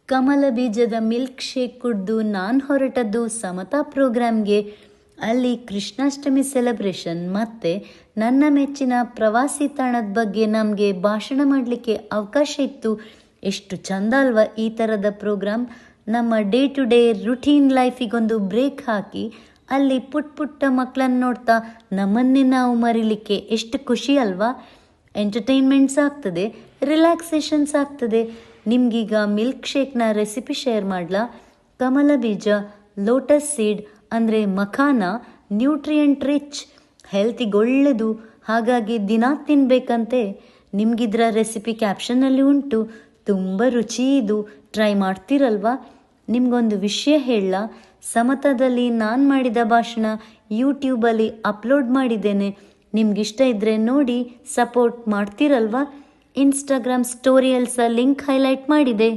ಕಮಲ ಬೀಜದ milk shake ಕುಡ್ದು ನಾನು ಹೊರಟದ್ದು ಸಮತಾ ಪ್ರೋಗ್ರಾಮ್ಗೆ. ಅಲ್ಲಿ ಕೃಷ್ಣಾಷ್ಟಮಿ ಸೆಲೆಬ್ರೇಷನ್ ಮತ್ತು ನನ್ನ ಮೆಚ್ಚಿನ ಪ್ರವಾಸಿ ತಾಣದ ಬಗ್ಗೆ ನಮಗೆ ಭಾಷಣ ಮಾಡಲಿಕ್ಕೆ ಅವಕಾಶ ಇತ್ತು. ಎಷ್ಟು ಚಂದ ಅಲ್ವಾ ಈ ಥರದ ಪ್ರೋಗ್ರಾಮ್. ನಮ್ಮ ಡೇ ಟು ಡೇ ರುಟೀನ್ ಲೈಫಿಗೊಂದು ಬ್ರೇಕ್ ಹಾಕಿ ಅಲ್ಲಿ ಪುಟ್ಟ ಮಕ್ಕಳನ್ನು ನೋಡ್ತಾ ನಮ್ಮನ್ನೇ ನಾವು ಮರಿಲಿಕ್ಕೆ ಎಷ್ಟು ಖುಷಿ ಅಲ್ವಾ. ಎಂಟರ್ಟೈನ್ಮೆಂಟ್ಸ್ ಆಗ್ತದೆ, ರಿಲ್ಯಾಕ್ಸೇಷನ್ಸ್ ಆಗ್ತದೆ. ನಿಮಗೀಗ ಮಿಲ್ಕ್ ಶೇಕ್ನ ರೆಸಿಪಿ ಶೇರ್ ಮಾಡಲಾ? ಕಮಲ ಬೀಜ, ಲೋಟಸ್ ಸೀಡ್ ಅಂದರೆ ಮಖಾನ ನ್ಯೂಟ್ರಿಯೆಂಟ್ ರಿಚ್, ಹೆಲ್ತಿಗೆ ಒಳ್ಳೆಯದು, ಹಾಗಾಗಿ ದಿನ ತಿನ್ನಬೇಕಂತೆ. ನಿಮಗಿದ್ರ ರೆಸಿಪಿ ಕ್ಯಾಪ್ಷನಲ್ಲಿ ಉಂಟು. ತುಂಬ ರುಚಿ ಇದು, ಟ್ರೈ ಮಾಡ್ತೀರಲ್ವಾ? ನಿಮಗೊಂದು ವಿಷಯ ಹೇಳಲಾ? ಸಮತಾದಲ್ಲಿ ನಾನು ಮಾಡಿದ ಭಾಷಣ ಯೂಟ್ಯೂಬಲ್ಲಿ ಅಪ್ಲೋಡ್ ಮಾಡಿದ್ದೇನೆ. ನಿಮಗಿಷ್ಟ ಇದ್ದರೆ ನೋಡಿ, ಸಪೋರ್ಟ್ ಮಾಡ್ತೀರಲ್ವಾ? ಇನ್ಸ್ಟಾಗ್ರಾಮ್ ಸ್ಟೋರಿಯಲ್ಲಿ ಸಹ ಲಿಂಕ್ ಹೈಲೈಟ್ ಮಾಡಿದೆ.